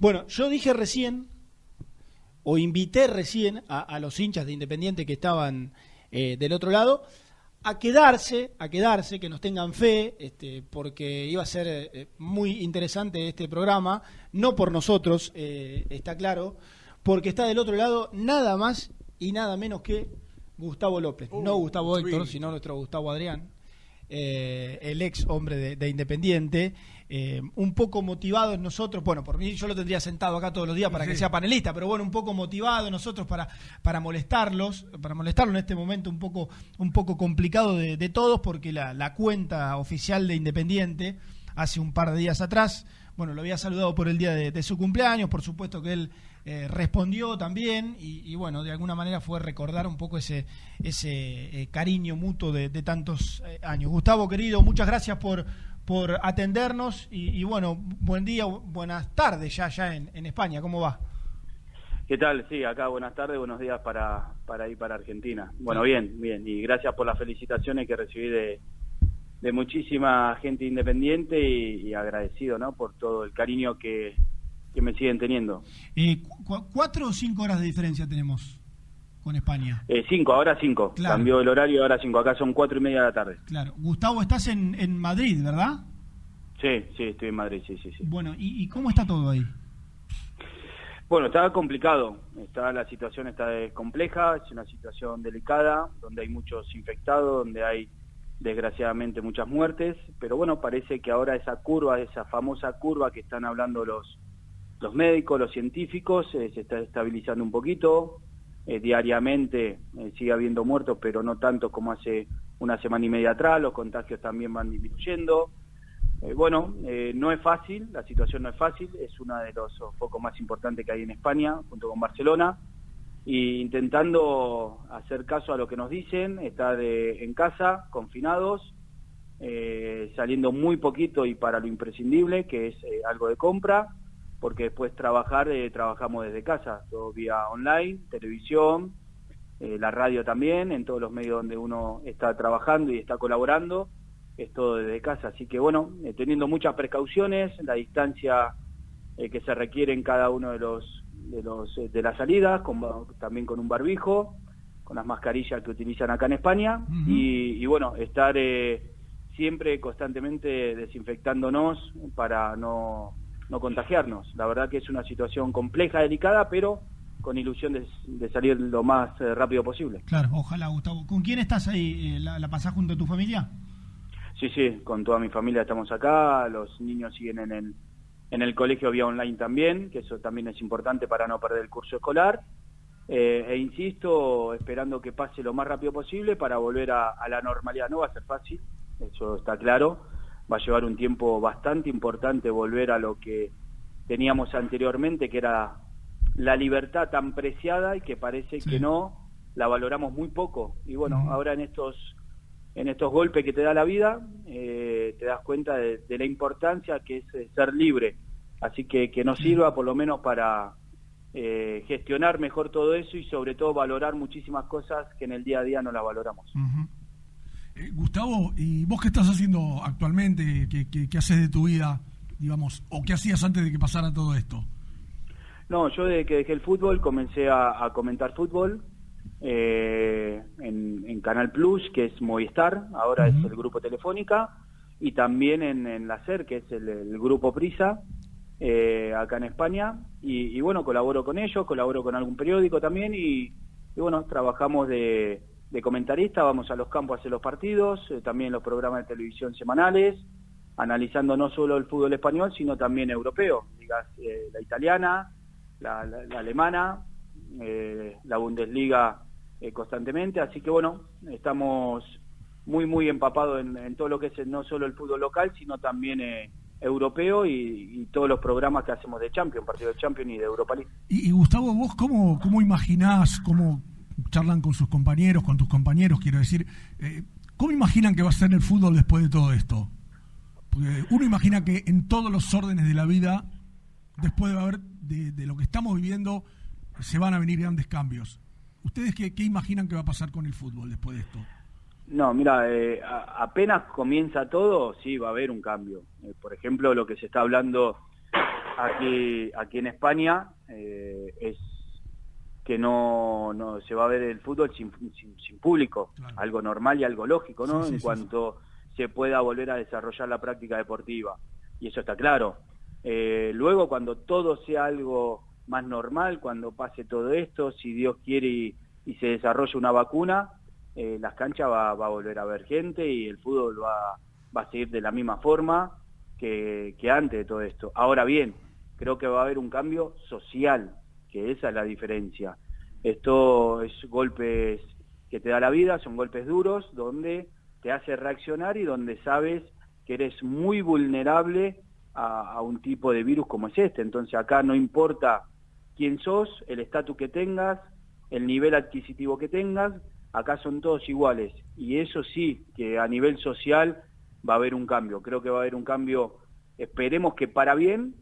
Bueno, yo dije recién, o invité recién a los hinchas de Independiente que estaban del otro lado, a quedarse, que nos tengan fe, porque iba a ser muy interesante este programa, no por nosotros, está claro, porque está del otro lado nada más y nada menos que Gustavo López, no Gustavo Héctor, sino nuestro Gustavo Adrián, el ex hombre de Independiente, un poco motivado en nosotros, bueno, por mí yo lo tendría sentado acá todos los días para que sea panelista, pero bueno, un poco motivado nosotros para molestarlos en este momento un poco complicado de todos, porque la cuenta oficial de Independiente hace un par de días atrás, bueno, lo había saludado por el día de su cumpleaños, por supuesto que él respondió también y bueno, de alguna manera fue recordar un poco ese cariño mutuo de tantos años. Gustavo, querido, muchas gracias por atendernos y bueno, buen día, buenas tardes ya en España, ¿cómo va? ¿Qué tal? Sí, acá buenas tardes, buenos días para ir para Argentina. Bueno, bien, y gracias por las felicitaciones que recibí de muchísima gente independiente y agradecido, ¿no?, por todo el cariño que me siguen teniendo. 4 o 5 horas de diferencia tenemos con España. 5, ahora 5. Claro. Cambió el horario, ahora 5. Acá son 4:30 de la tarde. Claro. Gustavo, estás en Madrid, ¿verdad? Sí, estoy en Madrid, sí. Bueno, ¿y cómo está todo ahí? Bueno, está complicado. La situación está compleja, es una situación delicada, donde hay muchos infectados, donde hay desgraciadamente muchas muertes, pero bueno, parece que ahora esa famosa curva que están hablando los médicos, los científicos, se está estabilizando un poquito. Diariamente sigue habiendo muertos, pero no tanto como hace una semana y media atrás. Los contagios también van disminuyendo. No es fácil, la situación no es fácil, es uno de los focos más importantes que hay en España, junto con Barcelona, y intentando hacer caso a lo que nos dicen, estar en casa, confinados, saliendo muy poquito y para lo imprescindible, que es algo de compra, porque después trabajamos desde casa, todo vía online, televisión, la radio también, en todos los medios donde uno está trabajando y está colaborando, es todo desde casa. Así que bueno, teniendo muchas precauciones, la distancia que se requiere en cada uno de las salidas, también con un barbijo, con las mascarillas que utilizan acá en España, y bueno, estar siempre constantemente desinfectándonos para no contagiarnos. La verdad que es una situación compleja, delicada, pero con ilusión de salir lo más rápido posible. Claro, ojalá, Gustavo. ¿Con quién estás ahí? ¿La pasás junto a tu familia? Sí, con toda mi familia estamos acá, los niños siguen en el colegio vía online también, que eso también es importante para no perder el curso escolar, insisto, esperando que pase lo más rápido posible para volver a la normalidad. No va a ser fácil, eso está claro, va a llevar un tiempo bastante importante volver a lo que teníamos anteriormente, que era la libertad tan preciada y que parece que no la valoramos muy poco. Y bueno, ahora en estos golpes que te da la vida, te das cuenta de la importancia que es ser libre. Así que nos sirva por lo menos para gestionar mejor todo eso y sobre todo valorar muchísimas cosas que en el día a día no las valoramos. Gustavo, ¿y vos qué estás haciendo actualmente? ¿Qué haces de tu vida, digamos, o qué hacías antes de que pasara todo esto? No, yo desde que dejé el fútbol comencé a comentar fútbol en Canal Plus, que es Movistar, ahora es el grupo Telefónica, y también en la SER, que es el grupo Prisa, acá en España, y bueno, colaboro con ellos, colaboro con algún periódico también, y bueno, trabajamos de comentarista, vamos a los campos a hacer los partidos, también los programas de televisión semanales, analizando no solo el fútbol español, sino también europeo, digas, la italiana, la alemana, la Bundesliga constantemente, así que bueno, estamos muy empapados en todo lo que es no solo el fútbol local, sino también europeo y todos los programas que hacemos de Champions, partido de Champions y de Europa League. Y Gustavo, ¿vos cómo imaginás, cómo charlan con sus compañeros, con tus compañeros, quiero decir, cómo imaginan que va a ser el fútbol después de todo esto? Porque uno imagina que en todos los órdenes de la vida, después de lo que estamos viviendo, se van a venir grandes cambios. ¿Ustedes qué imaginan que va a pasar con el fútbol después de esto? No, mira, apenas comienza todo, sí, va a haber un cambio. Por ejemplo, lo que se está hablando aquí en España es que no se va a ver el fútbol sin público, claro. Algo normal y algo lógico, ¿no? En cuanto se pueda volver a desarrollar la práctica deportiva, y eso está claro. Luego, cuando todo sea algo más normal, cuando pase todo esto, si Dios quiere y se desarrolle una vacuna, las canchas va a volver a ver gente y el fútbol va a seguir de la misma forma que antes de todo esto. Ahora bien, creo que va a haber un cambio social, que esa es la diferencia. Esto es golpes que te da la vida, son golpes duros, donde te hace reaccionar y donde sabes que eres muy vulnerable a un tipo de virus como es este. Entonces acá no importa quién sos, el estatus que tengas, el nivel adquisitivo que tengas, acá son todos iguales. Y eso sí, que a nivel social va a haber un cambio. Creo que va a haber un cambio, esperemos que para bien,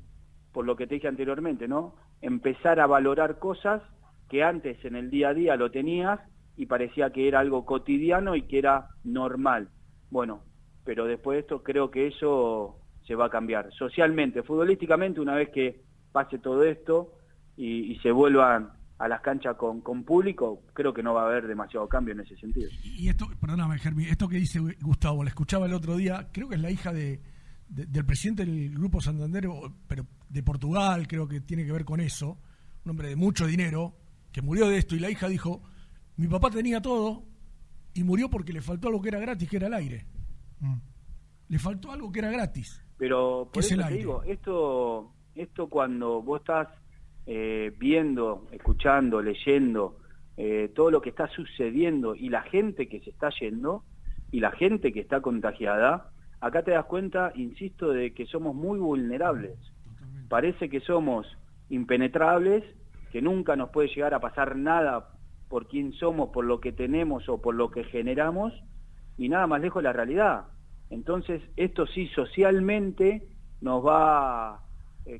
por lo que te dije anteriormente, ¿no? Empezar a valorar cosas que antes en el día a día lo tenías y parecía que era algo cotidiano y que era normal. Bueno, pero después de esto creo que eso se va a cambiar. Socialmente, futbolísticamente, una vez que pase todo esto y se vuelvan a las canchas con público, creo que no va a haber demasiado cambio en ese sentido. Y esto, perdóname, Germi, esto que dice Gustavo, la escuchaba el otro día, creo que es la hija del presidente del Grupo Santander, pero de Portugal, creo que tiene que ver con eso, un hombre de mucho dinero, que murió de esto, y la hija dijo, mi papá tenía todo, y murió porque le faltó algo que era gratis, que era el aire. Le faltó algo que era gratis. Pero por eso te digo, esto cuando vos estás viendo, escuchando, leyendo todo lo que está sucediendo y la gente que se está yendo y la gente que está contagiada, acá te das cuenta, insisto, de que somos muy vulnerables. Totalmente. Parece que somos impenetrables, que nunca nos puede llegar a pasar nada por quién somos, por lo que tenemos o por lo que generamos, y nada más lejos de la realidad. Entonces, esto sí, socialmente nos va,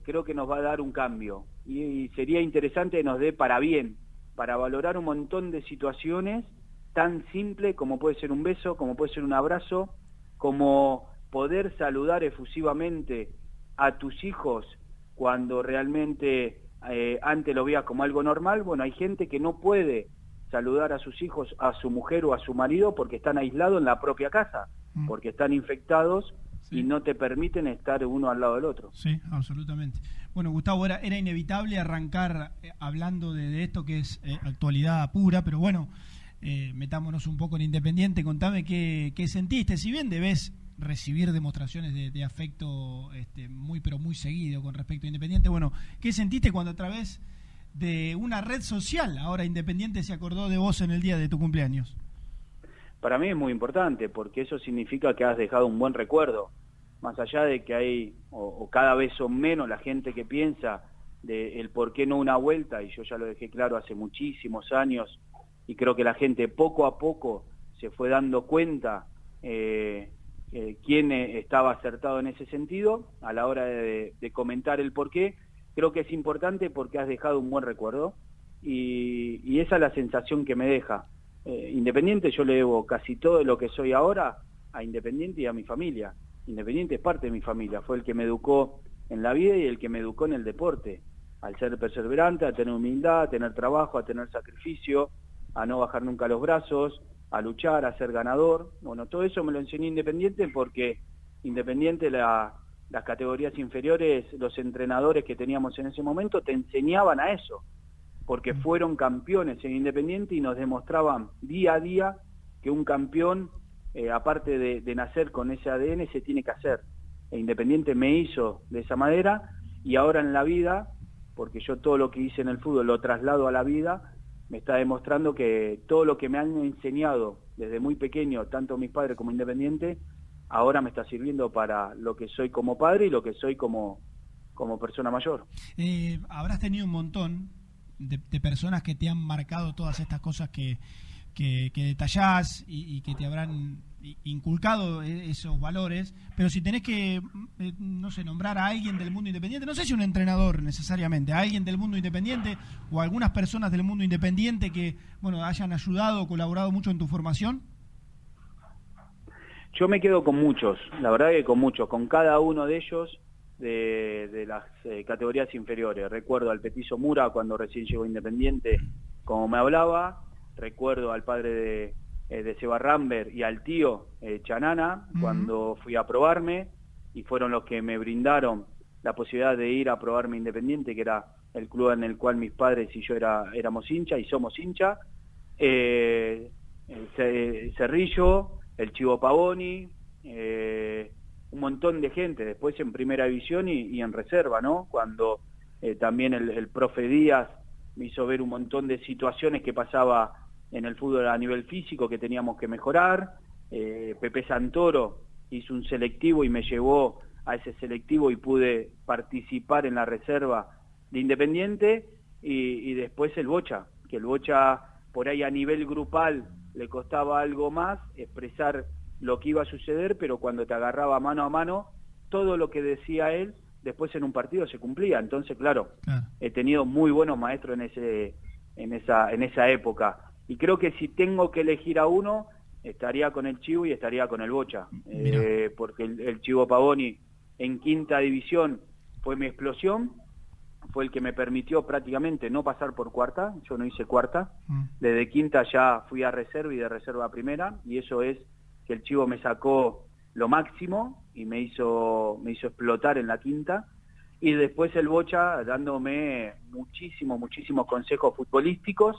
creo que nos va a dar un cambio, y sería interesante que nos dé para bien, para valorar un montón de situaciones tan simples como puede ser un beso, como puede ser un abrazo, como poder saludar efusivamente a tus hijos cuando realmente antes lo veías como algo normal. Bueno, hay gente que no puede saludar a sus hijos, a su mujer o a su marido porque están aislados en la propia casa, porque están infectados. Sí. Y no te permiten estar uno al lado del otro. Sí, absolutamente. Bueno, Gustavo, era inevitable arrancar hablando de esto que es actualidad pura, pero bueno, metámonos un poco en Independiente. Contame qué sentiste, si bien debes recibir demostraciones de afecto muy pero muy seguido con respecto a Independiente. Bueno, ¿qué sentiste cuando a través de una red social ahora Independiente se acordó de vos en el día de tu cumpleaños? Para mí es muy importante, porque eso significa que has dejado un buen recuerdo, más allá de que hay, o cada vez son menos la gente que piensa de el por qué no una vuelta, y yo ya lo dejé claro hace muchísimos años, y creo que la gente poco a poco se fue dando cuenta quién estaba acertado en ese sentido, a la hora de comentar el por qué. Creo que es importante porque has dejado un buen recuerdo, y esa es la sensación que me deja. Independiente, yo le debo casi todo lo que soy ahora a Independiente y a mi familia. Independiente es parte de mi familia, fue el que me educó en la vida y el que me educó en el deporte, al ser perseverante, a tener humildad, a tener trabajo, a tener sacrificio, a no bajar nunca los brazos, a luchar, a ser ganador. Bueno, todo eso me lo enseñó Independiente, porque Independiente, las categorías inferiores, los entrenadores que teníamos en ese momento te enseñaban a eso, porque fueron campeones en Independiente y nos demostraban día a día que un campeón, aparte de nacer con ese ADN, se tiene que hacer. E Independiente me hizo de esa manera, y ahora en la vida, porque yo todo lo que hice en el fútbol lo traslado a la vida, me está demostrando que todo lo que me han enseñado desde muy pequeño, tanto mis padres como Independiente, ahora me está sirviendo para lo que soy como padre y lo que soy como persona mayor. Habrás tenido un montón de personas que te han marcado todas estas cosas que detallás y que te habrán inculcado esos valores, pero si tenés que, no sé, nombrar a alguien del mundo independiente, no sé si un entrenador necesariamente, a alguien del mundo independiente o algunas personas del mundo independiente que, bueno, hayan ayudado o colaborado mucho en tu formación. Yo me quedo con muchos, la verdad que con muchos, con cada uno de ellos de las categorías inferiores. Recuerdo al Petizo Mura cuando recién llegó Independiente, como me hablaba. Recuerdo al padre de Seba Rambert y al tío Chanana cuando fui a probarme, y fueron los que me brindaron la posibilidad de ir a probarme Independiente, que era el club en el cual mis padres y yo éramos hincha y somos hincha. Cerrillo, el Chivo Pavoni, un montón de gente, después en primera división y en reserva, ¿no? Cuando también el profe Díaz me hizo ver un montón de situaciones que pasaba en el fútbol a nivel físico que teníamos que mejorar. Pepe Santoro hizo un selectivo y me llevó a ese selectivo y pude participar en la reserva de Independiente, y después el Bocha, que el Bocha por ahí a nivel grupal le costaba algo más expresar lo que iba a suceder, pero cuando te agarraba mano a mano, todo lo que decía él, después en un partido se cumplía. Entonces, claro, he tenido muy buenos maestros en esa época. Y creo que si tengo que elegir a uno, estaría con el Chivo y estaría con el Bocha. Porque el Chivo Pavoni en quinta división fue mi explosión, fue el que me permitió prácticamente no pasar por cuarta. Yo no hice cuarta. Desde quinta ya fui a reserva y de reserva a primera, y eso es que el Chivo me sacó lo máximo y me hizo explotar en la quinta. Y después el Bocha dándome muchísimos consejos futbolísticos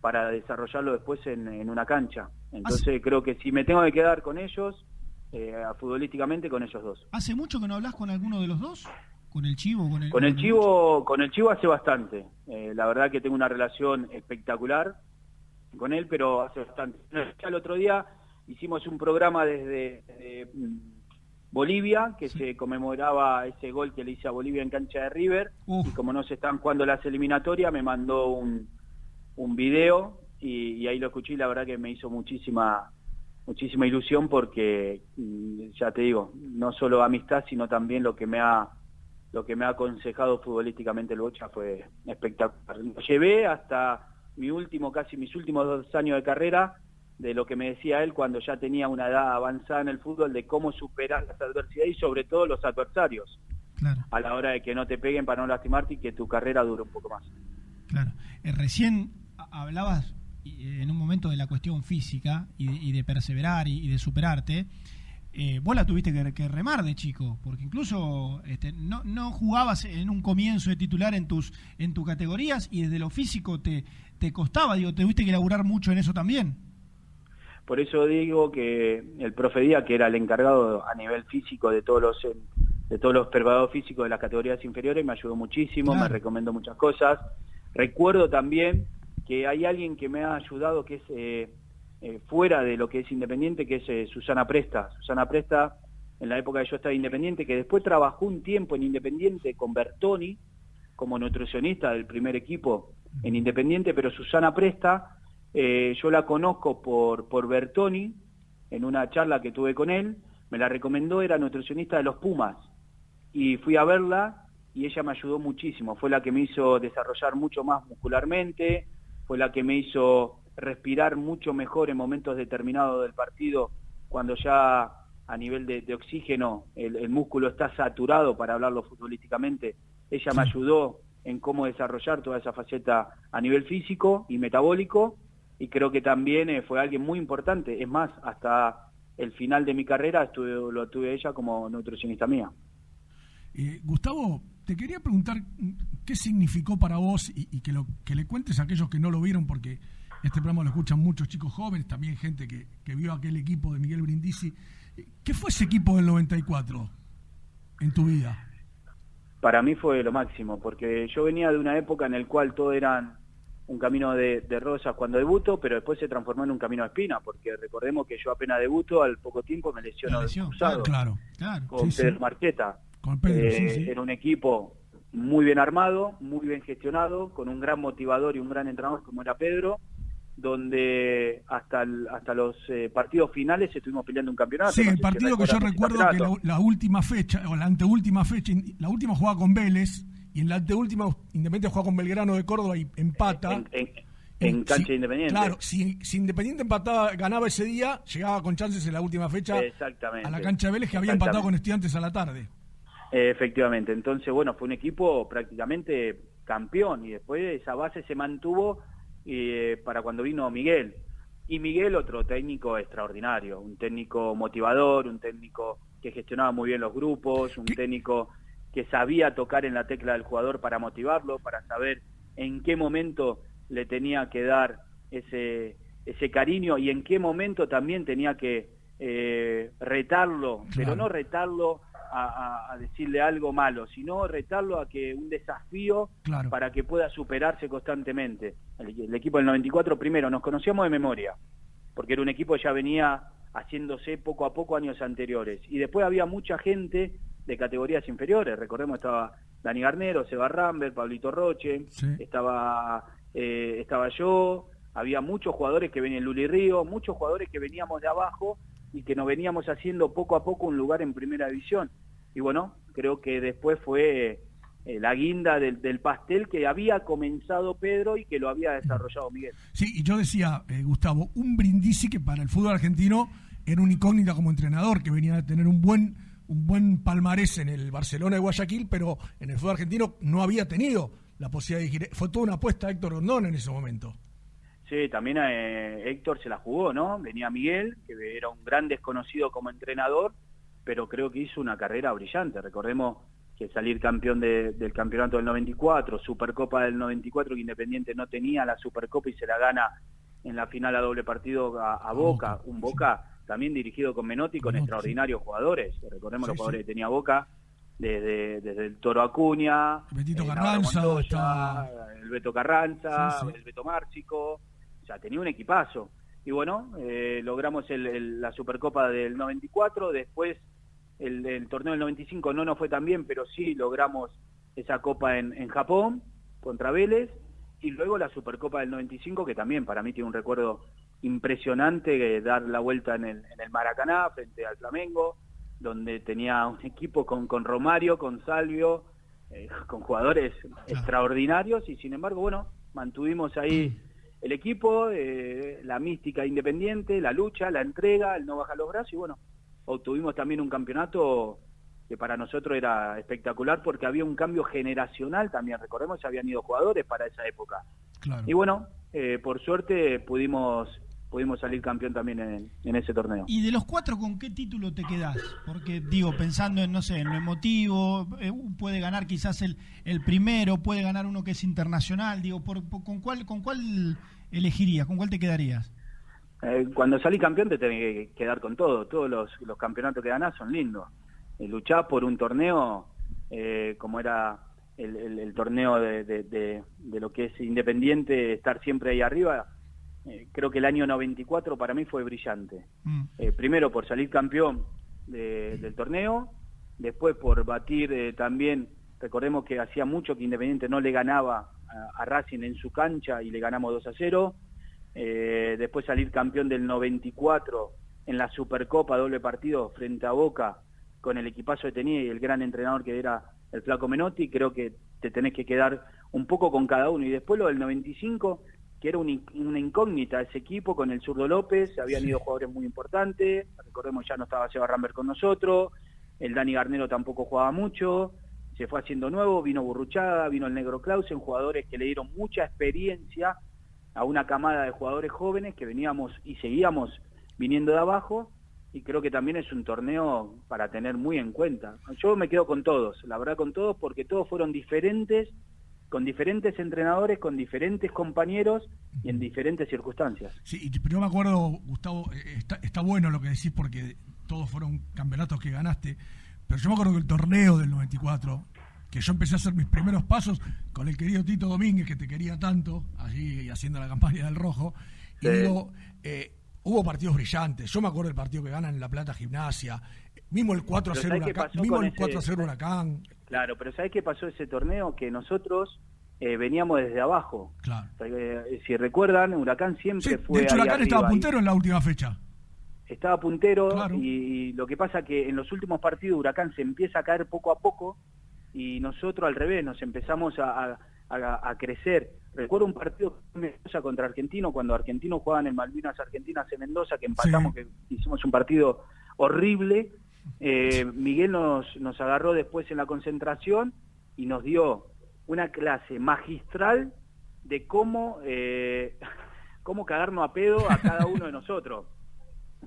para desarrollarlo después en una cancha. Entonces creo que si me tengo que quedar con ellos, futbolísticamente, con ellos dos. ¿Hace mucho que no hablas con alguno de los dos? ¿Con el Chivo? Con el Chivo hace bastante. La verdad que tengo una relación espectacular con él, pero hace bastante. El otro día hicimos un programa desde Bolivia, que se conmemoraba ese gol que le hice a Bolivia en cancha de River, y como no se están jugando las eliminatorias, me mandó un video, y ahí lo escuché, y la verdad que me hizo muchísima ilusión, porque ya te digo, no solo amistad, sino también lo que me ha aconsejado futbolísticamente el Bocha fue espectacular. Lo llevé hasta mis últimos 2 años de carrera, de lo que me decía él cuando ya tenía una edad avanzada en el fútbol, de cómo superar las adversidades y sobre todo los adversarios, a la hora de que no te peguen para no lastimarte y que tu carrera dure un poco más. Claro. Recién hablabas en un momento de la cuestión física y de perseverar y de superarte. Vos la tuviste que remar de chico, porque incluso no jugabas en un comienzo de titular en tus categorías, y desde lo físico te costaba, tuviste que laburar mucho en eso también. Por eso digo que el profe Díaz, que era el encargado a nivel físico de todos los preparados físicos de las categorías inferiores, me ayudó muchísimo, me recomendó muchas cosas. Recuerdo también que hay alguien que me ha ayudado, que es fuera de lo que es Independiente, que es Susana Presta. Susana Presta, en la época que yo estaba en Independiente, que después trabajó un tiempo en Independiente con Bertoni como nutricionista del primer equipo en Independiente, pero Susana Presta, yo la conozco por Bertoni, en una charla que tuve con él, me la recomendó, era nutricionista de los Pumas, y fui a verla, y ella me ayudó muchísimo, fue la que me hizo desarrollar mucho más muscularmente, fue la que me hizo respirar mucho mejor en momentos determinados del partido, cuando ya a nivel de oxígeno el músculo está saturado, para hablarlo futbolísticamente. Ella me ayudó en cómo desarrollar toda esa faceta a nivel físico y metabólico, y creo que también fue alguien muy importante. Es más, hasta el final de mi carrera lo tuve ella como nutricionista mía. Gustavo, te quería preguntar qué significó para vos, y que le cuentes a aquellos que no lo vieron, porque este programa lo escuchan muchos chicos jóvenes, también gente que vio aquel equipo de Miguel Brindisi. ¿Qué fue ese equipo del 94 en tu vida? Para mí fue lo máximo, porque yo venía de una época en la cual todo eran un camino de rosas cuando debuto, pero después se transformó en un camino de espina, porque recordemos que yo apenas debuto, al poco tiempo me lesionó del cruzado, claro. Con Pedro Marcheta. Con Pedro, Era un equipo muy bien armado, muy bien gestionado, con un gran motivador y un gran entrenador como era Pedro, donde hasta los partidos finales estuvimos peleando un campeonato. Sí, el partido que yo recuerdo, que la última fecha, o la anteúltima fecha, la última jugaba con Vélez, y en la anteúltima Independiente jugaba con Belgrano de Córdoba y empata. En cancha de Independiente. Claro, si Independiente empataba, ganaba ese día, llegaba con chances en la última fecha a la cancha de Vélez, que había empatado con Estudiantes a la tarde. Efectivamente, entonces bueno, fue un equipo prácticamente campeón y después esa base se mantuvo para cuando vino Miguel. Y Miguel, otro técnico extraordinario, un técnico motivador, un técnico que gestionaba muy bien los grupos, un técnico que sabía tocar en la tecla del jugador para motivarlo, para saber en qué momento le tenía que dar ese cariño y en qué momento también tenía que retarlo, claro. Pero no retarlo a decirle algo malo, sino retarlo a que un desafío claro. para que pueda superarse constantemente. El equipo del 94 primero nos conocíamos de memoria, porque era un equipo que ya venía haciéndose poco a poco años anteriores, y después había mucha gente de categorías inferiores. Recordemos, estaba Dani Garnero, Seba Rambert, Pablito Roche, sí. estaba yo, había muchos jugadores que venían, Luli Río, muchos jugadores que veníamos de abajo y que nos veníamos haciendo poco a poco un lugar en primera división. Y bueno, creo que después fue la guinda del pastel que había comenzado Pedro y que lo había desarrollado Miguel. Sí, y yo decía, Gustavo, un Brindisi que para el fútbol argentino era una incógnita como entrenador, que venía a tener un buen palmarés en el Barcelona de Guayaquil, pero en el fútbol argentino no había tenido la posibilidad de dirigir. Fue toda una apuesta a Héctor Rondón en ese momento. Sí, también Héctor se la jugó, ¿no? Venía Miguel, que era un gran desconocido como entrenador, pero creo que hizo una carrera brillante. Recordemos que salir campeón del campeonato del 94, Supercopa del 94, que Independiente no tenía la Supercopa y se la gana en la final a doble partido a Boca. Un Boca también dirigido con Menotti, con extraordinarios jugadores. Recordemos los jugadores que tenía Boca, desde el Toro Acuña, Betito Carranza, Montoya, el Beto Carranza, el Beto Márcico. O sea, tenía un equipazo. Y bueno, logramos la Supercopa del 94, después el torneo del 95 no nos fue tan bien, pero sí logramos esa copa en Japón, contra Vélez, y luego la Supercopa del 95, que también para mí tiene un recuerdo impresionante, dar la vuelta en el Maracaná, frente al Flamengo, donde tenía un equipo con Romario, con Salvio, con jugadores extraordinarios, y sin embargo, bueno, mantuvimos ahí el equipo, la mística Independiente, la lucha, la entrega, el no bajar los brazos, y bueno, obtuvimos también un campeonato que para nosotros era espectacular porque había un cambio generacional también. Recordemos que habían ido jugadores para esa época. Claro. Y bueno, por suerte pudimos salir campeón también en ese torneo. ¿Y de los cuatro con qué título te quedás? Porque digo, pensando en, no sé, en lo emotivo, puede ganar quizás el primero, puede ganar uno que es internacional, digo, ¿con cuál elegirías? ¿Con cuál te quedarías? Cuando salí campeón te tenés que quedar con todo. Todos los campeonatos que ganás son lindos. Luchar por un torneo como era el torneo de lo que es Independiente, estar siempre ahí arriba. Creo que el año 94 para mí fue brillante. Primero por salir campeón del torneo, después por batir también, recordemos que hacía mucho que Independiente no le ganaba a Racing en su cancha y le ganamos 2-0. Después salir campeón del 94 en la Supercopa, doble partido frente a Boca, con el equipazo que tenía y el gran entrenador que era el Flaco Menotti. Creo que te tenés que quedar un poco con cada uno. Y después lo del 95, que era una incógnita ese equipo con el zurdo López, habían ido jugadores muy importantes, recordemos ya no estaba Seba Rambert con nosotros, el Dani Garnero tampoco jugaba mucho, se fue haciendo nuevo, vino Burruchaga, vino el Negro Clausen, jugadores que le dieron mucha experiencia a una camada de jugadores jóvenes que veníamos y seguíamos viniendo de abajo, y creo que también es un torneo para tener muy en cuenta. Yo me quedo con todos, la verdad con todos, porque todos fueron diferentes, con diferentes entrenadores, con diferentes compañeros y en diferentes circunstancias. Sí, pero yo me acuerdo, Gustavo, está bueno lo que decís porque todos fueron campeonatos que ganaste, pero yo me acuerdo que el torneo del 94, que yo empecé a hacer mis primeros pasos con el querido Tito Domínguez, que te quería tanto, allí haciendo la campaña del Rojo, y digo, hubo partidos brillantes. Yo me acuerdo del partido que ganan en La Plata Gimnasia, mismo el 4-0 Huracán. Claro, pero ¿sabés qué pasó ese torneo? Que nosotros veníamos desde abajo. Claro. Si recuerdan, Huracán siempre fue. De hecho, Huracán estaba puntero en la última fecha. Estaba puntero, claro. Y lo que pasa que en los últimos partidos Huracán se empieza a caer poco a poco y nosotros al revés nos empezamos a crecer. Recuerdo un partido contra Argentino, cuando Argentino jugaba en el Malvinas Argentinas en Mendoza, que empatamos, que hicimos un partido horrible, Miguel nos agarró después en la concentración y nos dio una clase magistral de cómo cagarnos a pedo a cada uno de nosotros.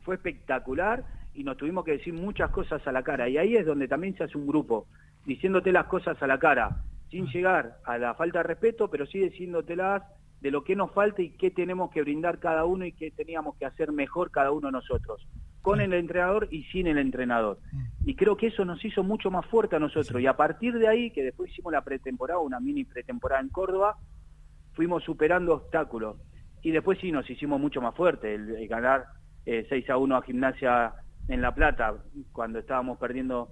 Fue espectacular y nos tuvimos que decir muchas cosas a la cara, y ahí es donde también se hace un grupo, diciéndote las cosas a la cara, sin llegar a la falta de respeto, pero sí diciéndotelas de lo que nos falta y qué tenemos que brindar cada uno y qué teníamos que hacer mejor cada uno de nosotros, con el entrenador y sin el entrenador. Y creo que eso nos hizo mucho más fuerte a nosotros, y a partir de ahí, que después hicimos la pretemporada, una mini pretemporada en Córdoba, fuimos superando obstáculos, y después sí nos hicimos mucho más fuertes, el ganar 6-1 a Gimnasia en La Plata, cuando estábamos perdiendo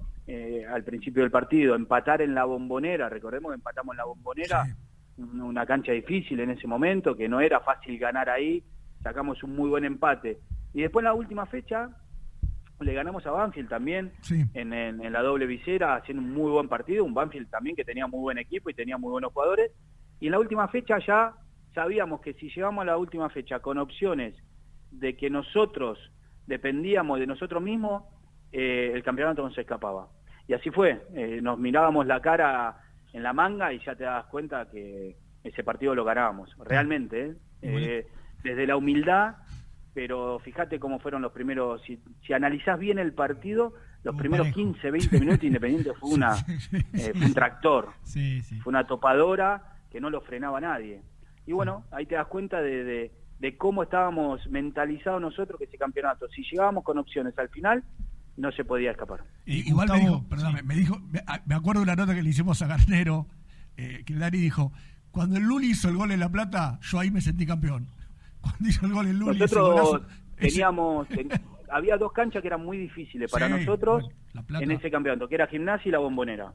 al principio del partido, empatar en la Bombonera, recordemos que empatamos en la Bombonera, sí, una cancha difícil en ese momento, que no era fácil ganar ahí, sacamos un muy buen empate, y después en la última fecha le ganamos a Banfield también, sí, en la doble visera, haciendo un muy buen partido, un Banfield también que tenía muy buen equipo y tenía muy buenos jugadores, y en la última fecha ya sabíamos que si llegamos a la última fecha con opciones de que nosotros dependíamos de nosotros mismos, el campeonato no se escapaba. Y así fue, nos mirábamos la cara en la manga y ya te das cuenta que ese partido lo ganábamos, realmente, desde la humildad, pero fíjate cómo fueron los primeros, si analizás bien el partido, los primeros 15, 20 minutos Independiente fue fue un tractor, fue una topadora que no lo frenaba nadie. Y bueno, ahí te das cuenta de cómo estábamos mentalizados nosotros que ese campeonato, si llegábamos con opciones al final, no se podía escapar. Igual Gustavo, me dijo, perdóname, me acuerdo de una nota que le hicimos a Garnero, que el Dani dijo, cuando el Luli hizo el gol en La Plata, yo ahí me sentí campeón. Cuando hizo el gol el Luli, nosotros teníamos, había dos canchas que eran muy difíciles para nosotros en ese campeonato, que era Gimnasia y la Bombonera.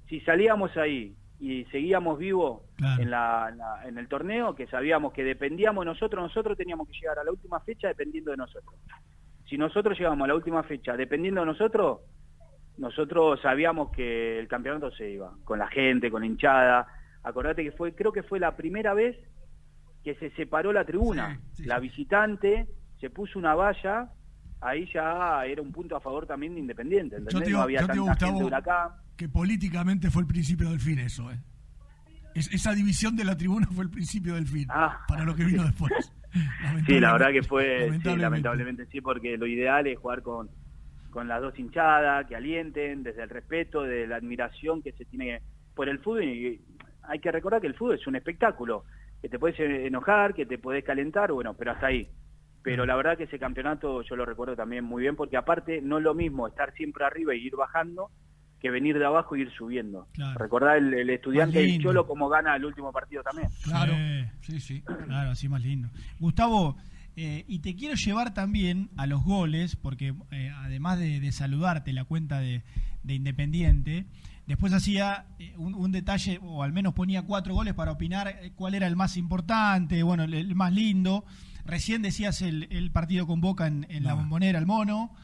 Si salíamos ahí y seguíamos vivos en el torneo, que sabíamos que dependíamos de nosotros teníamos que llegar a la última fecha dependiendo de nosotros. Si nosotros llegamos a la última fecha dependiendo de nosotros sabíamos que el campeonato se iba, con la gente, con la hinchada. Acordate que creo que fue la primera vez que se separó la tribuna, la visitante se puso una valla, ahí ya era un punto a favor también de Independiente, ¿entendés? No había tanta gente de Huracán. Que políticamente fue el principio del fin eso, esa división de la tribuna fue el principio del fin, para lo que vino después. Sí, la verdad que fue, lamentablemente sí, porque lo ideal es jugar con las dos hinchadas, que alienten, desde el respeto, de la admiración que se tiene por el fútbol, y hay que recordar que el fútbol es un espectáculo, que te puedes enojar, que te podés calentar, bueno, pero hasta ahí. Pero la verdad que ese campeonato yo lo recuerdo también muy bien, porque aparte no es lo mismo estar siempre arriba y ir bajando, que venir de abajo y ir subiendo. Claro. Recordá el Estudiante y Cholo como gana el último partido también. Claro, sí, claro, así más lindo. Gustavo, y te quiero llevar también a los goles, porque además de saludarte la cuenta de Independiente, después hacía un detalle, o al menos ponía 4 goles para opinar cuál era el más importante, bueno, el más lindo. Recién decías el partido con Boca en la Bombonera, el Mono.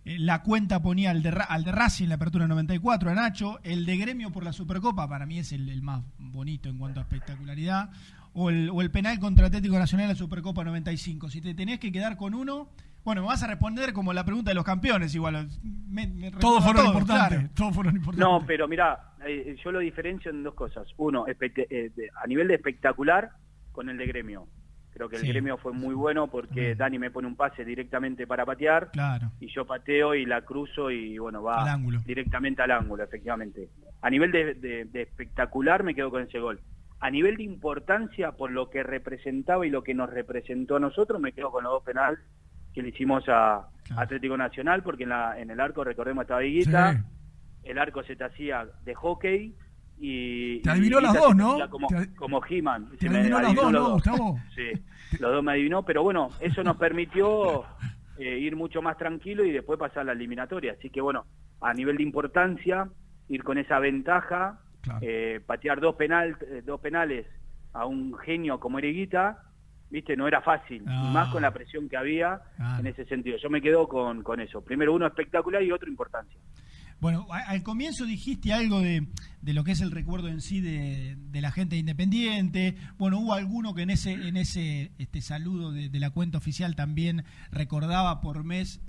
La cuenta ponía al de Racing en la apertura 94 a Nacho, el de Gremio por la Supercopa, para mí es el más bonito en cuanto a espectacularidad, o el penal contra Atlético Nacional en la Supercopa 95. Si te tenés que quedar con uno, bueno, me vas a responder como la pregunta de los campeones, igual. Todos fueron importantes, claro. Todos fueron importantes. No, pero mirá, yo lo diferencio en dos cosas. Uno, a nivel de espectacular, con el de Gremio. Creo que el Gremio fue muy bueno porque Dani me pone un pase directamente para patear, y yo pateo y la cruzo y bueno, va directamente al ángulo, efectivamente. A nivel de espectacular me quedo con ese gol. A nivel de importancia, por lo que representaba y lo que nos representó a nosotros, me quedo con los 2 penales que le hicimos a Atlético Nacional, porque en el arco, recordemos, estaba Higuita, el arco se te hacía de hockey, y te adivinó las dos, ¿no? Como He-Man. Te adivinó las dos, ¿no, Gustavo? Sí, los dos me adivinó, pero bueno, eso nos permitió ir mucho más tranquilo y después pasar a la eliminatoria. Así que bueno, a nivel de importancia, ir con esa ventaja, patear 2 penales a un genio como Higuita, viste, no era fácil, y más con la presión que había en ese sentido. Yo me quedo con eso. Primero uno espectacular y otro importancia. Bueno, al comienzo dijiste algo de lo que es el recuerdo en sí de la gente de Independiente. Bueno, hubo alguno que en ese saludo de la cuenta oficial también recordaba por vez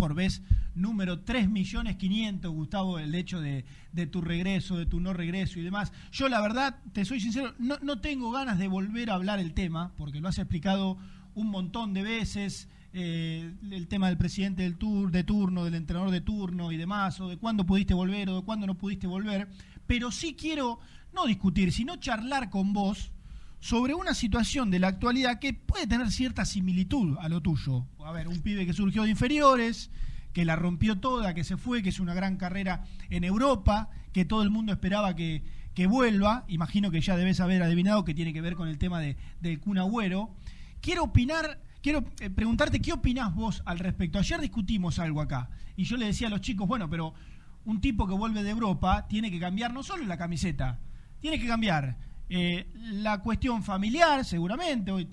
número 3.500.000, Gustavo, el hecho de tu regreso, de tu no regreso y demás. Yo la verdad, te soy sincero, no tengo ganas de volver a hablar el tema, porque lo has explicado un montón de veces. El tema del presidente de turno, del entrenador de turno y demás, o de cuándo pudiste volver o de cuándo no pudiste volver, pero sí quiero no discutir, sino charlar con vos sobre una situación de la actualidad que puede tener cierta similitud a lo tuyo. A ver, un pibe que surgió de inferiores, que la rompió toda, que se fue, que es una gran carrera en Europa, que todo el mundo esperaba que vuelva. Imagino que ya debes haber adivinado que tiene que ver con el tema del Kun Agüero. Quiero preguntarte qué opinás vos al respecto. Ayer discutimos algo acá y yo le decía a los chicos, bueno, pero un tipo que vuelve de Europa tiene que cambiar no solo la camiseta, tiene que cambiar la cuestión familiar, seguramente. Hoy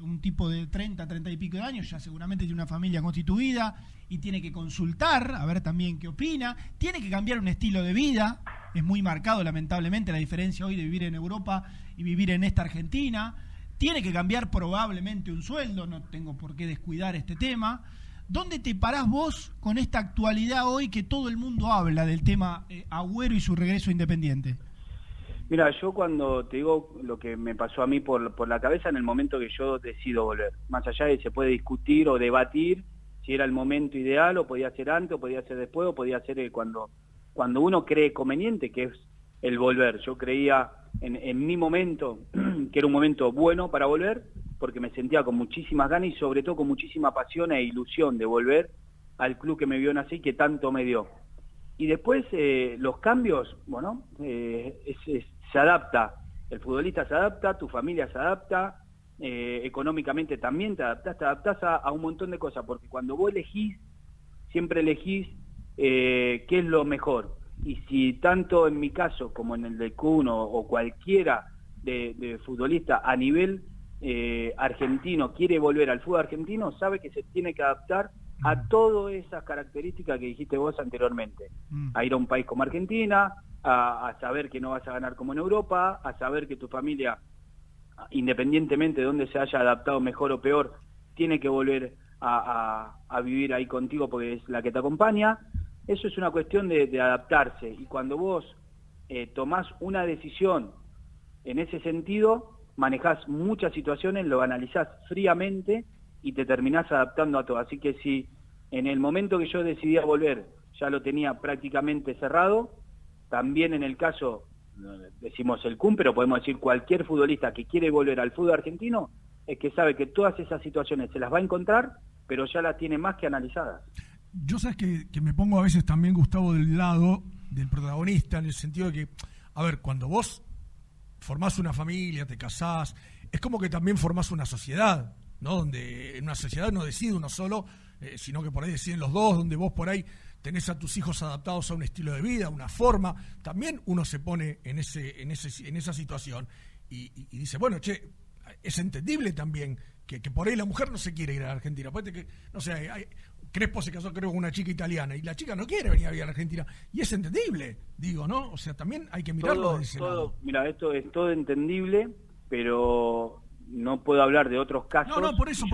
un tipo de 30 y pico de años ya seguramente tiene una familia constituida y tiene que consultar, a ver también qué opina. Tiene que cambiar un estilo de vida, es muy marcado lamentablemente la diferencia hoy de vivir en Europa y vivir en esta Argentina. Tiene que cambiar probablemente un sueldo, no tengo por qué descuidar este tema. ¿Dónde te parás vos con esta actualidad hoy que todo el mundo habla del tema Agüero y su regreso a Independiente? Mira, yo cuando te digo lo que me pasó a mí por la cabeza en el momento que yo decido volver, más allá de que se puede discutir o debatir si era el momento ideal o podía ser antes o podía ser después o podía ser cuando uno cree conveniente, que es el volver. Yo creía en mi momento que era un momento bueno para volver, porque me sentía con muchísimas ganas y sobre todo con muchísima pasión e ilusión de volver al club que me vio nacer y que tanto me dio. Y después los cambios, bueno, se adapta, el futbolista se adapta, tu familia se adapta, económicamente también te adaptás a un montón de cosas, porque cuando vos elegís, siempre elegís qué es lo mejor. Y si tanto en mi caso como en el de Kun o cualquiera de futbolista a nivel argentino quiere volver al fútbol argentino, sabe que se tiene que adaptar a todas esas características que dijiste vos anteriormente. A ir a un país como Argentina, a saber que no vas a ganar como en Europa, a saber que tu familia, independientemente de dónde se haya adaptado mejor o peor, tiene que volver a vivir ahí contigo porque es la que te acompaña. Eso es una cuestión de adaptarse, y cuando vos tomás una decisión en ese sentido, manejás muchas situaciones, lo analizás fríamente y te terminás adaptando a todo. Así que si en el momento que yo decidí volver ya lo tenía prácticamente cerrado, también en el caso, decimos el Kun, pero podemos decir cualquier futbolista que quiere volver al fútbol argentino, es que sabe que todas esas situaciones se las va a encontrar, pero ya las tiene más que analizadas. Yo sabes que me pongo a veces también, Gustavo, del lado del protagonista, en el sentido de que, a ver, cuando vos formás una familia, te casás, es como que también formás una sociedad, ¿no? Donde en una sociedad no decide uno solo, sino que por ahí deciden los dos, donde vos por ahí tenés a tus hijos adaptados a un estilo de vida, a una forma. También uno se pone en esa situación y dice, bueno, che, es entendible también que por ahí la mujer no se quiere ir a la Argentina. Que, no sé, Crespo se casó creo con una chica italiana y la chica no quiere venir a vivir a la Argentina, y es entendible, digo, ¿no? O sea, también hay que mirarlo de ese lado. Mira, esto es todo entendible, pero no puedo hablar de otros casos. No, por eso,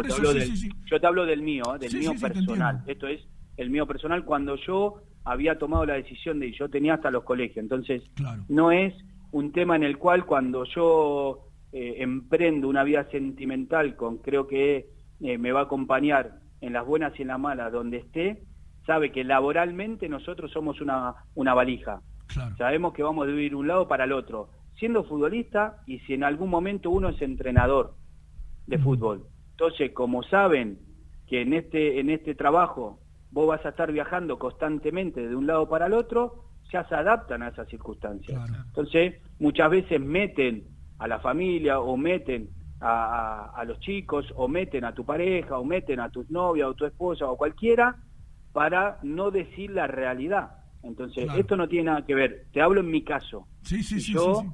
sí. Yo te hablo del mío, mío personal. Esto es el mío personal, cuando yo había tomado la decisión de ir. Yo tenía hasta los colegios, entonces claro. No es un tema en el cual cuando yo emprendo una vida sentimental creo que me va a acompañar en las buenas y en las malas, donde esté, sabe que laboralmente nosotros somos una valija. Claro. Sabemos que vamos a vivir un lado para el otro, siendo futbolista y si en algún momento uno es entrenador de fútbol. Entonces, como saben que en este trabajo vos vas a estar viajando constantemente de un lado para el otro, ya se adaptan a esas circunstancias. Claro. Entonces, muchas veces meten a la familia o meten a los chicos o meten a tu pareja o meten a tu novia o tu esposa o cualquiera para no decir la realidad. Entonces, claro. Esto no tiene nada que ver. Te hablo en mi caso. Yo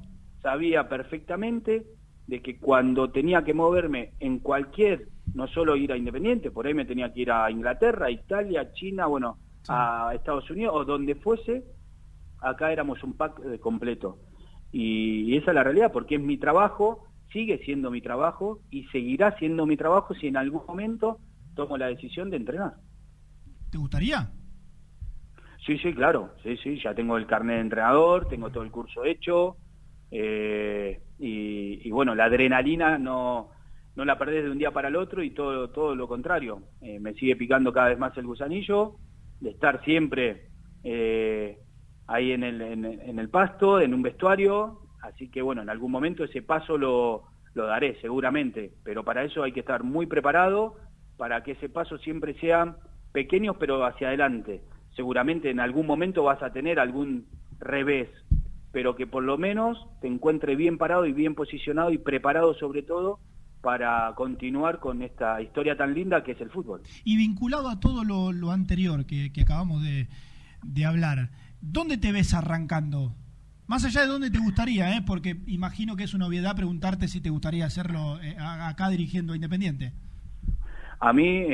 sabía perfectamente de que cuando tenía que moverme en cualquier, no solo ir a Independiente, por ahí me tenía que ir a Inglaterra, a Italia, a China, a Estados Unidos o donde fuese, acá éramos un pack completo. Y esa es la realidad, porque es mi trabajo, sigue siendo mi trabajo y seguirá siendo mi trabajo si en algún momento tomo la decisión de entrenar. ¿Te gustaría? Sí, claro, sí, ya tengo el carnet de entrenador, tengo todo el curso hecho, y bueno, la adrenalina no la perdés de un día para el otro, y todo lo contrario, me sigue picando cada vez más el gusanillo de estar siempre ahí en el pasto, en un vestuario, así que bueno, en algún momento ese paso lo daré seguramente, pero para eso hay que estar muy preparado, para que ese paso siempre sea pequeño pero hacia adelante. Seguramente en algún momento vas a tener algún revés, pero que por lo menos te encuentres bien parado y bien posicionado y preparado sobre todo para continuar con esta historia tan linda que es el fútbol. Y vinculado a todo lo anterior que acabamos de hablar, ¿dónde te ves arrancando? Más allá de dónde te gustaría, porque imagino que es una obviedad preguntarte si te gustaría hacerlo acá dirigiendo a Independiente. A mí,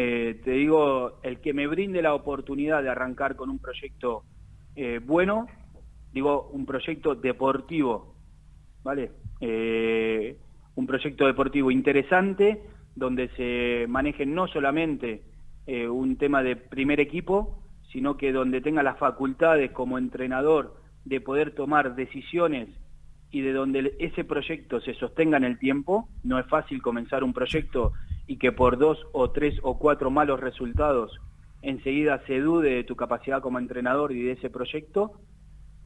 te digo, el que me brinde la oportunidad de arrancar con un proyecto bueno, digo, un proyecto deportivo, ¿vale? Un proyecto deportivo interesante, donde se maneje no solamente un tema de primer equipo, sino que donde tenga las facultades como entrenador de poder tomar decisiones y de donde ese proyecto se sostenga en el tiempo. No es fácil comenzar un proyecto y que por 2 o 3 o 4 malos resultados enseguida se dude de tu capacidad como entrenador y de ese proyecto.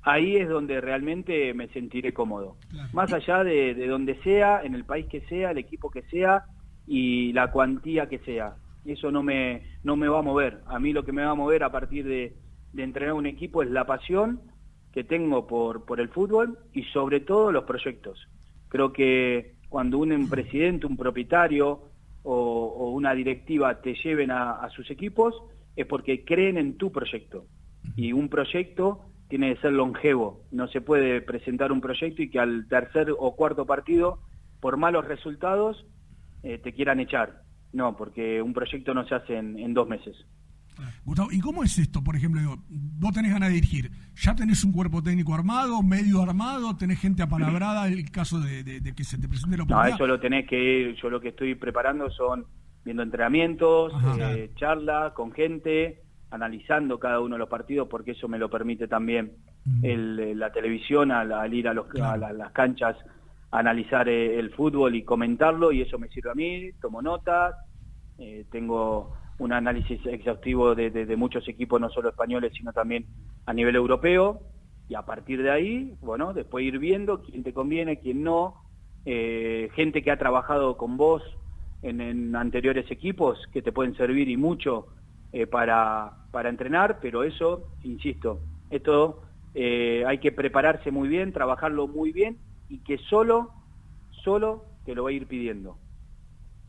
Ahí es donde realmente me sentiré cómodo. Claro. Más allá de donde sea, en el país que sea, el equipo que sea y la cuantía que sea. Eso no me va a mover. A mí lo que me va a mover a partir de entrenar un equipo es la pasión que tengo por el fútbol y sobre todo los proyectos. Creo que cuando un presidente, un propietario o una directiva te lleven a sus equipos es porque creen en tu proyecto. Y un proyecto tiene que ser longevo. No se puede presentar un proyecto y que al tercer o cuarto partido, por malos resultados, te quieran echar. No, porque un proyecto no se hace en 2 meses. Gustavo, ¿y cómo es esto? Por ejemplo, vos tenés ganas de dirigir, ¿ya tenés un cuerpo técnico armado, medio armado, tenés gente apalabrada en el caso de que se te presente la oportunidad? No, eso lo tenés que ir. Yo lo que estoy preparando son viendo entrenamientos, charlas con gente, analizando cada uno de los partidos, porque eso me lo permite también la televisión al ir a las canchas a analizar el fútbol y comentarlo, y eso me sirve a mí. Tomo notas, tengo un análisis exhaustivo de muchos equipos, no solo españoles, sino también a nivel europeo, y a partir de ahí, bueno, después ir viendo quién te conviene, quién no, gente que ha trabajado con vos en anteriores equipos que te pueden servir y mucho para entrenar, pero eso, insisto, esto hay que prepararse muy bien, trabajarlo muy bien, y que solo te lo va a ir pidiendo.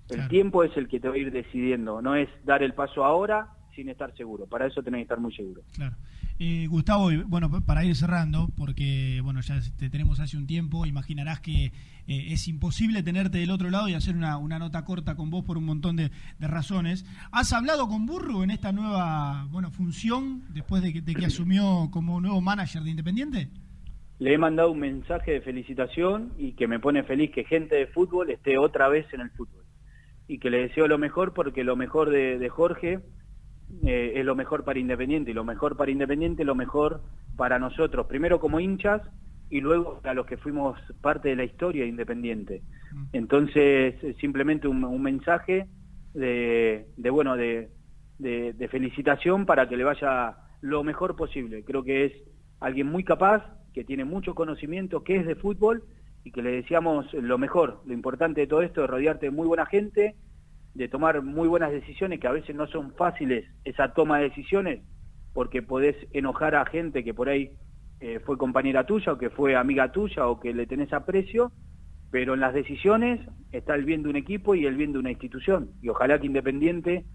El tiempo es el que te va a ir decidiendo, no es dar el paso ahora sin estar seguro. Para eso tenés que estar muy seguro. Claro. Gustavo, bueno, para ir cerrando, porque bueno, ya te tenemos hace un tiempo, imaginarás que es imposible tenerte del otro lado y hacer una nota corta con vos por un montón de razones. ¿Has hablado con Burru en esta nueva función después de que asumió como nuevo manager de Independiente? Le he mandado un mensaje de felicitación y que me pone feliz que gente de fútbol esté otra vez en el fútbol. Y que le deseo lo mejor, porque lo mejor de Jorge es lo mejor para Independiente, y lo mejor para Independiente es lo mejor para nosotros, primero como hinchas y luego para los que fuimos parte de la historia de Independiente. Entonces, simplemente un mensaje de felicitación para que le vaya lo mejor posible. Creo que es alguien muy capaz, que tiene mucho conocimiento, que es de fútbol, y que le deseamos lo mejor. Lo importante de todo esto es rodearte de muy buena gente, de tomar muy buenas decisiones, que a veces no son fáciles esa toma de decisiones, porque podés enojar a gente que por ahí fue compañera tuya, o que fue amiga tuya, o que le tenés aprecio, pero en las decisiones está el bien de un equipo y el bien de una institución, y ojalá que Independiente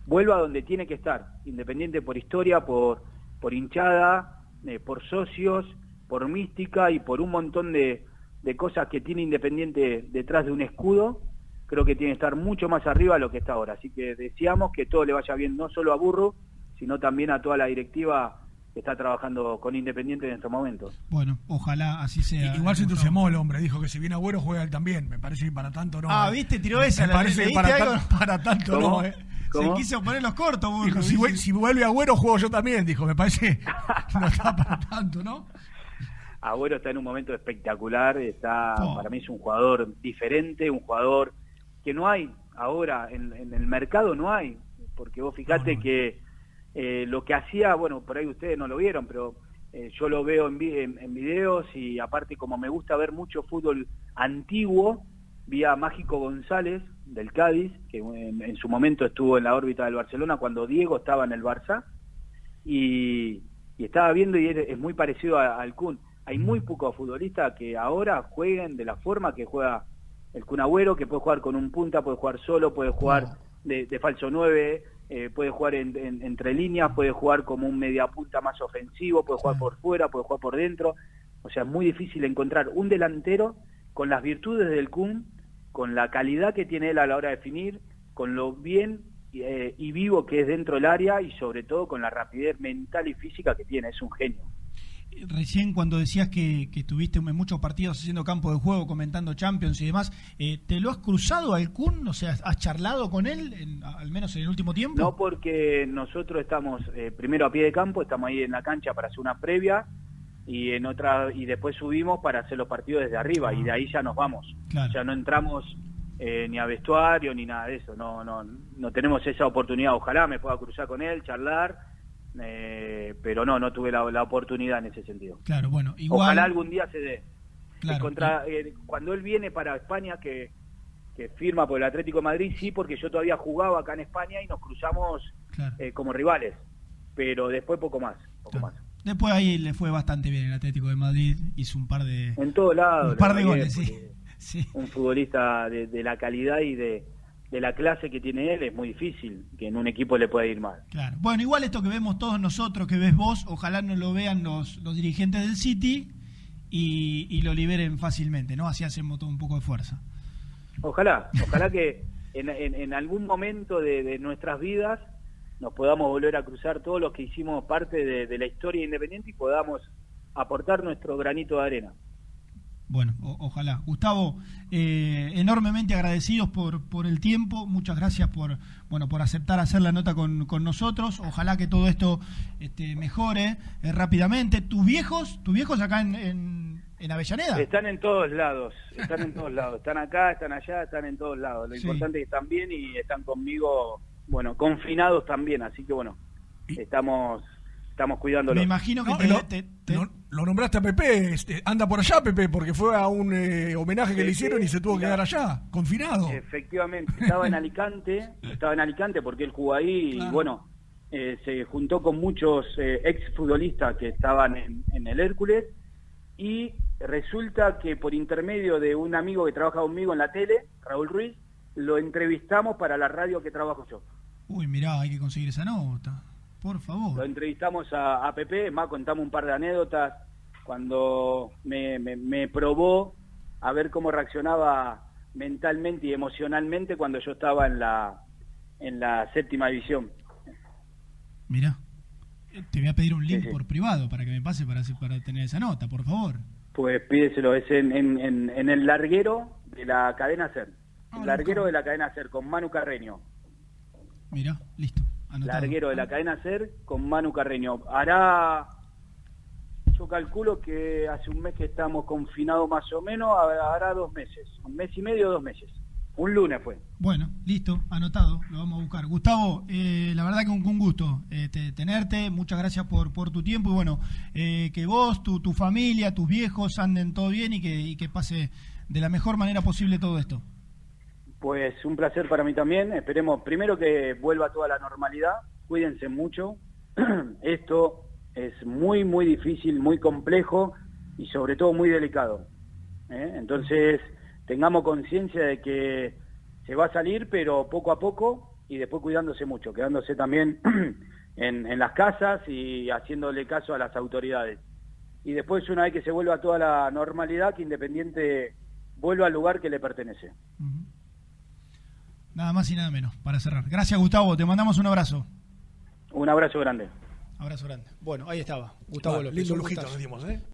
vuelva a donde tiene que estar. Independiente por historia, por hinchada, por socios, por mística y por un montón de cosas que tiene Independiente detrás de un escudo. Creo que tiene que estar mucho más arriba de lo que está ahora. Así que deseamos que todo le vaya bien, no solo a Burru, sino también a toda la directiva está trabajando con Independiente en estos momentos. Bueno, ojalá así sea. Igual se entusiasmó el hombre, dijo que si viene Agüero juega él también. Me parece que para tanto no. ¿Viste? Tiró esa. Me parece que para tanto ¿Cómo? no. Se quiso poner los cortos. Dijo, si vuelve Agüero juego yo también, dijo. Me parece que no está para tanto, ¿no? Agüero está en un momento espectacular, para mí es un jugador diferente, un jugador que no hay ahora, en el mercado no hay, porque vos fijate que lo que hacía, bueno, por ahí ustedes no lo vieron, pero yo lo veo en videos, y aparte como me gusta ver mucho fútbol antiguo, vi a Mágico González del Cádiz, que en su momento estuvo en la órbita del Barcelona cuando Diego estaba en el Barça, y estaba viendo, y es muy parecido al Kun. Hay muy pocos futbolistas que ahora jueguen de la forma que juega el Kun Agüero, que puede jugar con un punta, puede jugar solo, puede jugar de falso 9, puede jugar entre líneas, puede jugar como un mediapunta más ofensivo, puede jugar por fuera, puede jugar por dentro. O sea, es muy difícil encontrar un delantero con las virtudes del Kun, con la calidad que tiene él a la hora de definir, con lo bien y vivo que es dentro del área, y sobre todo con la rapidez mental y física que tiene. Es un genio. Recién cuando decías que estuviste en muchos partidos haciendo campo de juego, comentando Champions y demás, ¿te lo has cruzado al Kun? O sea, ¿has charlado con él, al menos en el último tiempo? No, porque nosotros estamos primero a pie de campo, estamos ahí en la cancha para hacer una previa, y después subimos para hacer los partidos desde arriba, y de ahí ya nos vamos. Claro. Ya no entramos ni a vestuario ni nada de eso, no tenemos esa oportunidad. Ojalá me pueda cruzar con él, charlar, pero no tuve la oportunidad en ese sentido. Claro, bueno, igual. Ojalá algún día se dé. Claro. Cuando él viene para España, que firma por el Atlético de Madrid, sí, porque yo todavía jugaba acá en España y nos cruzamos como rivales, pero después poco más. Después ahí le fue bastante bien el Atlético de Madrid, hizo un par de... En todos lados. Un par de goles, sí. Un futbolista de la calidad y de la clase que tiene él, es muy difícil que en un equipo le pueda ir mal. Claro. Bueno, igual esto que vemos todos nosotros, que ves vos, ojalá no lo vean los dirigentes del City y lo liberen fácilmente, ¿no? Así hacemos todo un poco de fuerza. Ojalá que en algún momento de nuestras vidas nos podamos volver a cruzar todos los que hicimos parte de la historia Independiente y podamos aportar nuestro granito de arena. Bueno, ojalá. Gustavo, enormemente agradecidos por el tiempo. Muchas gracias por aceptar hacer la nota con nosotros. Ojalá que todo esto mejore rápidamente. ¿Tus viejos acá en Avellaneda? Están en todos lados. Están acá, están allá, están en todos lados. Lo importante es que están bien y están conmigo, confinados también. Así que estamos cuidándolos. Me imagino que lo nombraste a Pepe, anda por allá Pepe, porque fue a un homenaje que le hicieron y se tuvo que quedar allá, confinado. Efectivamente, estaba en Alicante porque él jugó ahí, claro. Y se juntó con muchos ex futbolistas que estaban en el Hércules, y resulta que por intermedio de un amigo que trabaja conmigo en la tele, Raúl Ruiz, lo entrevistamos para la radio que trabajo yo. Uy, mirá, hay que conseguir esa nota. Por favor. Lo entrevistamos a Pepe, más contamos un par de anécdotas cuando me probó a ver cómo reaccionaba mentalmente y emocionalmente cuando yo estaba en la séptima división. Mirá, te voy a pedir un link por privado para que me pase para tener esa nota, por favor. Pues pídeselo, es en el larguero de la cadena SER. El larguero de la cadena SER con Manu Carreño. Mirá, listo. Anotado. Larguero de la cadena SER con Manu Carreño. Yo calculo que hace un mes que estamos confinados más o menos, hará 2 meses, 1 mes y medio, 2 meses. Un lunes fue. Bueno, listo, anotado, lo vamos a buscar. Gustavo, la verdad que un gusto tenerte, muchas gracias por tu tiempo y que vos, tu familia, tus viejos anden todo bien y que pase de la mejor manera posible todo esto. Pues un placer para mí también. Esperemos primero que vuelva toda la normalidad. Cuídense mucho. Esto es muy, muy difícil, muy complejo y sobre todo muy delicado. Entonces, tengamos conciencia de que se va a salir, pero poco a poco y después cuidándose mucho, quedándose también en las casas y haciéndole caso a las autoridades. Y después, una vez que se vuelva toda la normalidad, que Independiente vuelva al lugar que le pertenece. Uh-huh. Nada más y nada menos, para cerrar. Gracias, Gustavo, te mandamos un abrazo. Un abrazo grande. Abrazo grande. Bueno, ahí estaba, Gustavo López. Lindo Un lujito gustazo. nos dimos, ¿eh?